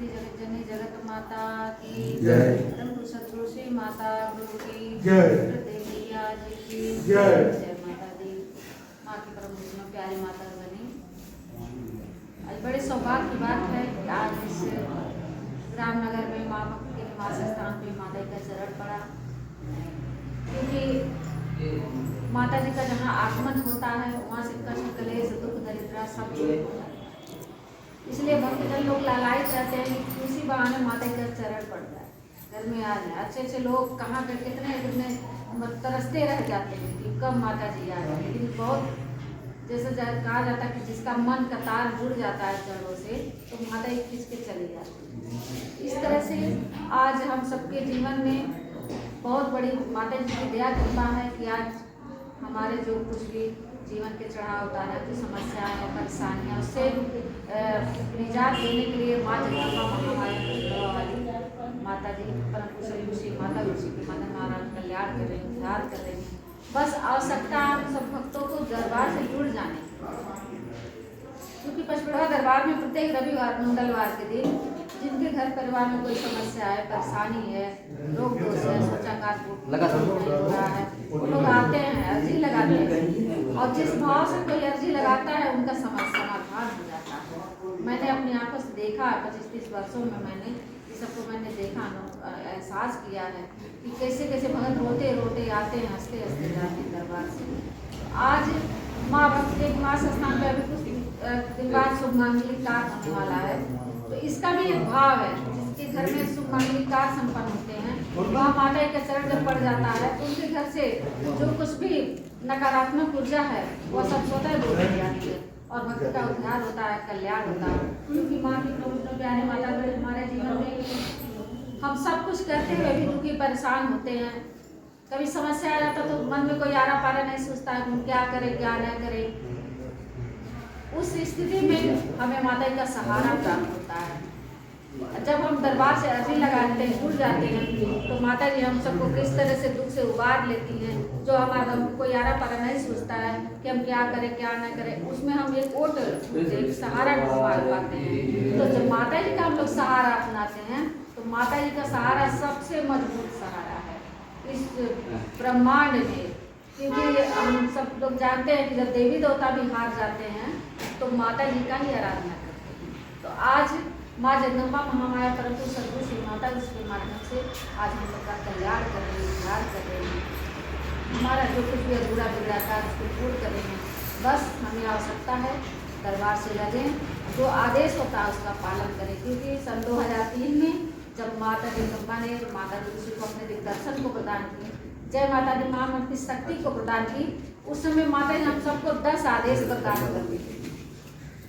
सिद्धि जगत जननी जगत माता की जय। परम सद्गुरु श्री माता गुरु की जय। देविया जी की जय। जय माता दी। माँ की परम पूजनीय प्यारी माता बनी। आज बड़े सौभाग्य की बात है कि आज इस रामनगर में माँ भक्त के निवास स्थान पे माता का चरण पड़ा, क्योंकि माता जी का जहाँ आगमन होता है वहाँ से कष्ट कलेश दुख दरिद्र सब दूर होता है। इसलिए भक्तजन लोग लालायित रहते हैं कि उसी बहाने माता का चरण पड़ जाए, घर में आ जाए। अच्छे अच्छे लोग कहाँ पे कितने तरसते रह जाते हैं कि कब माता जी आ रहे हैं, लेकिन बहुत जैसे कहा जाता है कि जिसका मन का तार जुड़ जाता है चरणों से तो माता ही खींच के चली जाती है। इस तरह से आज हम सबके जीवन में बहुत बड़ी माता जी की दया कृपा है कि आज हमारे जो कुछ भी जीवन के चढ़ाव उतार जो समस्याएं हैं परेशानियाँ उससे निजात देने के लिए माँ जगदम्बा महामाया माता जी परम कुशल ऋषि माता ऋषि के मदन महाराज कल्याण कर रहे हैं, उद्धार कर रहे हैं। बस आवश्यकता हम सब भक्तों को दरबार से जुड़ जाने, क्योंकि पचपड़ा दरबार में प्रत्येक रविवार मंगलवार के दिन जिनके घर परिवार में कोई समस्या है, परेशानी है, रोग दोष है, शौचागार हो रहा है, वो लोग आते हैं, अर्जी लगाते हैं और जिस भाव से कोई अर्जी लगाता है उनका समाधान हो जाता है। मैंने अपनी आंखों से देखा, 25-30 वर्षों में मैंने सबको मैंने देखा, एहसास किया है कि कैसे कैसे भगत रोते रोते आते हैं, हंसते हंसते जाते हैं दरबार से। आज माँ भक्त के निवास स्थान पर अभी कुछ दिन बाद शुभ मांगलिक कार्य होने वाला है, तो इसका भी एक भाव है। जिसके घर में शुभ मांगलिक कार्य संपन्न होते हैं वहाँ माता का चरण जब पड़ जाता है तो उनके घर से जो कुछ भी नकारात्मक ऊर्जा है वह सब स्वतः दूर हो जाती है और भक्त का उद्धार होता है, कल्याण होता है। क्योंकि माँ की प्रभु प्यारे माता बड़े हमारे जीवन में हम सब कुछ करते हुए भी दुखी परेशान होते हैं। कभी समस्या आ जाता तो मन में कोई आरा पारा नहीं सोचता है कि क्या करे क्या न करे। उस स्थिति में हमें माता का सहारा प्राप्त होता है। जब हम दरबार से अर्जी लगाते हैं, जुड़ जाते हैं, तो माता जी हम सबको किस तरह से दुख से उबार लेती हैं। जो हमारा कोई आरा पारा नहीं सोचता है कि हम क्या करें क्या ना करें, उसमें हम एक ओट एक सहारा ढूंढ पाते हैं। तो जब माता जी का हम लोग सहारा अपनाते हैं तो माता जी का सहारा सबसे मजबूत सहारा है इस ब्रह्मांड में। क्योंकि हम सब लोग जानते हैं कि जब देवी देवता भी हार जाते हैं तो माता जी का ही आराधना करते हैं। तो आज माँ जगदम्बा महामाया परंतु सद्गुरु श्री माता उसके माध्यम से आज हम लोग का कल्याण कर रहे हैं, उद्धार कर रहे हैं। हमारा जो कुछ भी अधूरा बिगड़ा था उसको पूर्ण कर रहे हैं। बस हमें आवश्यकता है दरबार से लगें, जो आदेश होता है उसका पालन करें। क्योंकि सन 2003 में जब माता जगदम्बा ने माता ऋषि को अपने दिग्दर्शन को प्रदान किए, जय माता दी माँ अपनी शक्ति को प्रदान की, उस समय माता जी हम सबको 10 आदेश प्रदान कर दी थी।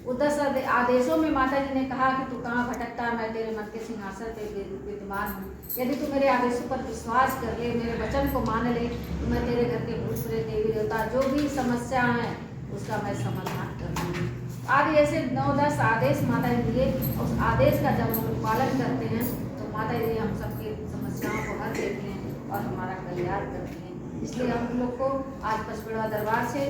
वो 10 आदेशों में माता जी ने कहा कि तू कहाँ भटकता है, मैं तेरे मन के सिंहासन पे विद्यमान हूँ। यदि तू मेरे आदेशों पर विश्वास कर ले, मेरे वचन को मान ले, तो मैं तेरे घर के भूत प्रेत देवी देवता जो भी समस्या है उसका मैं समाधान कर दूँगी। आज ऐसे 9-10 आदेश माता जी दिए, उस आदेश का जब हम पालन करते हैं तो माता जी हम सबकी समस्याओं को हल देती हैं और हमारा कल्याण करती हैं। इसलिए हम लोग को आज पचपेड़ा दरबार से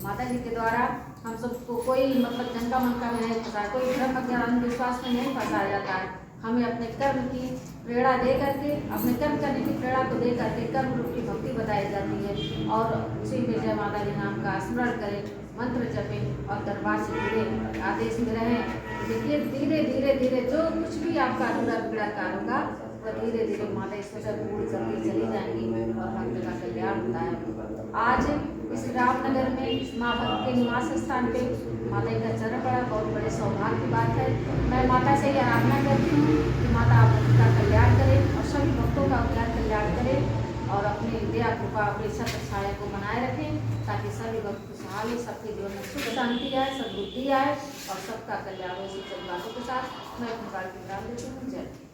माता जी के द्वारा हम सबको कोई मतलब जनका मनका में नहीं फंसाया, कोई भ्रम अज्ञान अंधविश्वास में नहीं फंसाया जाता है। हमें अपने कर्म की प्रेरणा दे करके, अपने कर्म करने की प्रेरणा को दे करके कर्म रूप की भक्ति बताई जाती है और उसी में जय माता जी नाम का स्मरण करें, मंत्र जपें और दरबार से जुड़े आदेश में रहें। देखिए धीरे धीरे धीरे जो कुछ भी आपका अधूरा बिगड़ा कार्य होगा वह धीरे धीरे माता ईश्वर पूर्ण करके चली जाएंगी और भक्त का कल्याण होता है। आज इस रामनगर में इस माँ भक्त के निवास स्थान पे माता का चरण पड़ा, बहुत बड़े सौभाग्य की बात है। मैं माता से ये आराधना करती हूँ कि माता आप भक्त का कल्याण करें और सभी भक्तों का कल्याण करें और अपनी दया कृपा अपनी सत्य छाया को बनाए रखें, ताकि सभी भक्त खुशहाल हो, सबके जीवन में सुख शांति आए, सद्बुद्धि आए और सबका कल्याण हो। बातों के साथ मैं अपनी बात की विराम देती हूँ। जय।